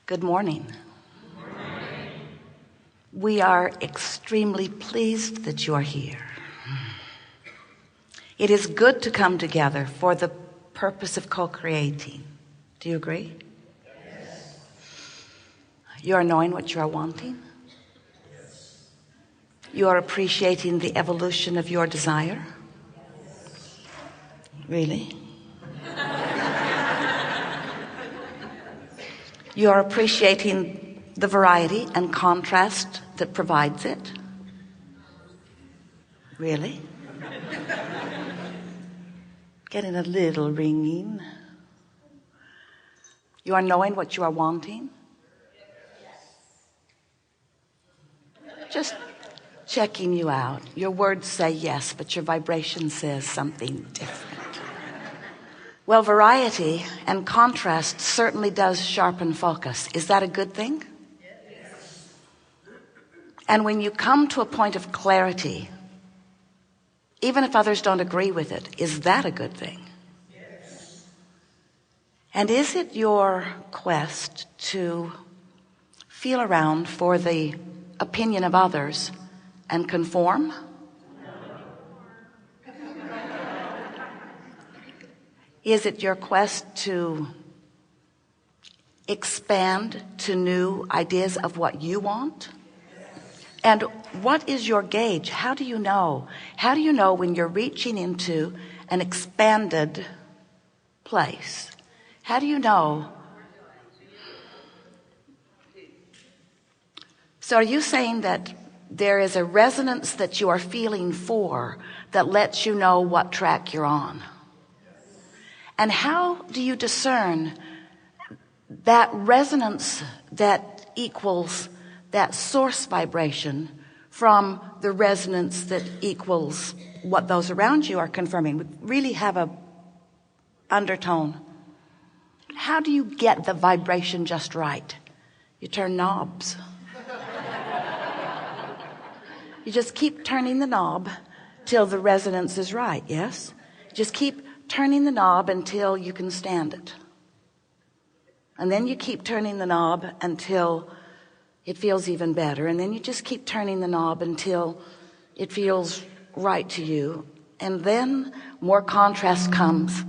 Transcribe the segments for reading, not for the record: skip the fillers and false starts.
Good morning. We are extremely pleased that you are here. It is good to come together for the purpose of co-creating. Do you agree? Yes. You are knowing what you are wanting? Yes. You are appreciating the evolution of your desire? Yes. Really? You are appreciating the variety and contrast that provides it? Really? Getting a little ringing. You are knowing what you are wanting? Just checking you out. Your words say yes, but your vibration says something different. Well, variety and contrast certainly does sharpen focus. Is that a good thing? Yes. And when you come to a point of clarity, even if others don't agree with it, is that a good thing? Yes. And is it your quest to feel around for the opinion of others and conform? Is it your quest to expand to new ideas of what you want? And what is your gauge? How do you know? How do you know when you're reaching into an expanded place? How do you know? So are you saying that there is a resonance that you are feeling for that lets you know what track you're on? And how do you discern that resonance that equals that source vibration from the resonance that equals what those around you are confirming? We really have a undertone. How do you get the vibration just right? You turn knobs. You just keep turning the knob till the resonance is right, yes? Just keep turning the knob until you can stand it. And then you keep turning the knob until it feels even better. And then you just keep turning the knob until it feels right to you. And then more contrast comes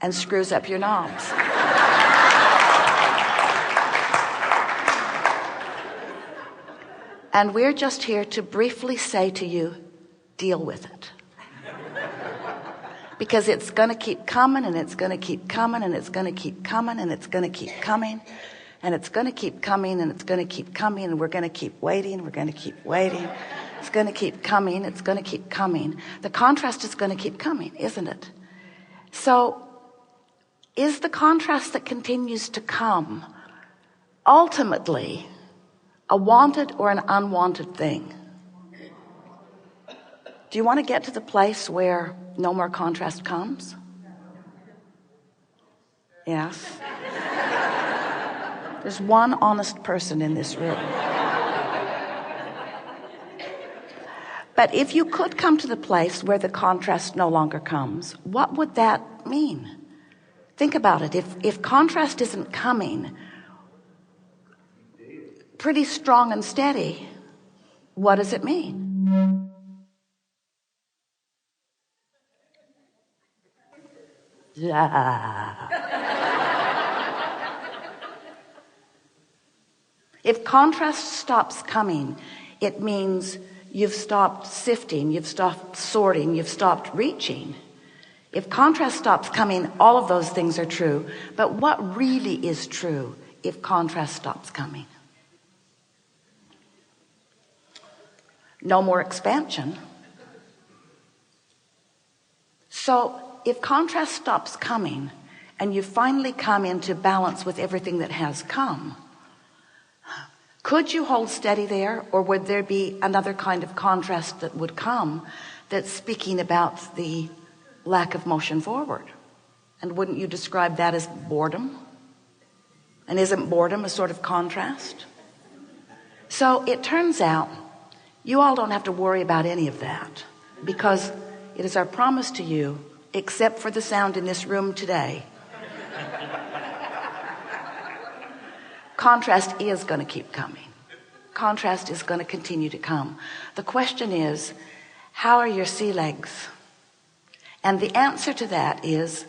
and screws up your knobs. And we're just here to briefly say to you, deal with it. Because it's going to keep coming, and it's going to keep coming, and it's going to keep coming, and it's going to keep coming, and it's going to keep coming, and it's going to keep coming, and we're going to keep waiting, we're going to keep waiting. It's going to keep coming, it's going to keep coming. The contrast is going to keep coming, isn't it? So, is the contrast that continues to come ultimately a wanted or an unwanted thing? Do you want to get to the place where no more contrast comes? Yes. There's one honest person in this room. But if you could come to the place where the contrast no longer comes, what would that mean? Think about it. If contrast isn't coming pretty strong and steady, what does it mean? If contrast stops coming, it means you've stopped sifting, you've stopped sorting, you've stopped reaching. If contrast stops coming, all of those things are true. But what really is true if contrast stops coming? No more expansion. So if contrast stops coming and you finally come into balance with everything that has come, could you hold steady there, or would there be another kind of contrast that would come that's speaking about the lack of motion forward? And wouldn't you describe that as boredom? And isn't boredom a sort of contrast? So it turns out you all don't have to worry about any of that, because it is our promise to you, except for the sound in this room today, Contrast is going to keep coming. Contrast is going to continue to come. The question is, how are your sea legs? And the answer to that is,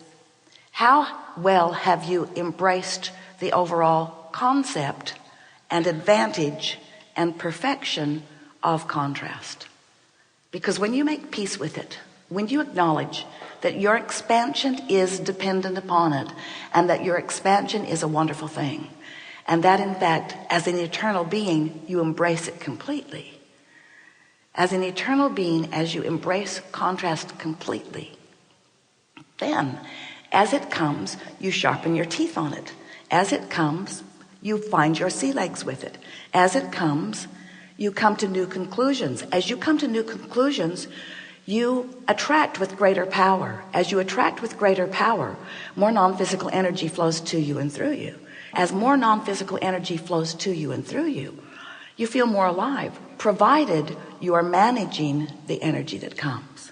how well have you embraced the overall concept and advantage and perfection of contrast? Because when you make peace with it, when you acknowledge that your expansion is dependent upon it, and that your expansion is a wonderful thing, and that in fact, as an eternal being, you embrace it completely. As an eternal being, as you embrace contrast completely, then as it comes, you sharpen your teeth on it. As it comes, you find your sea legs with it. As it comes, you come to new conclusions. As you come to new conclusions, you attract with greater power. As you attract with greater power, more non-physical energy flows to you and through you. As more non-physical energy flows to you and through you, you feel more alive, provided you are managing the energy that comes.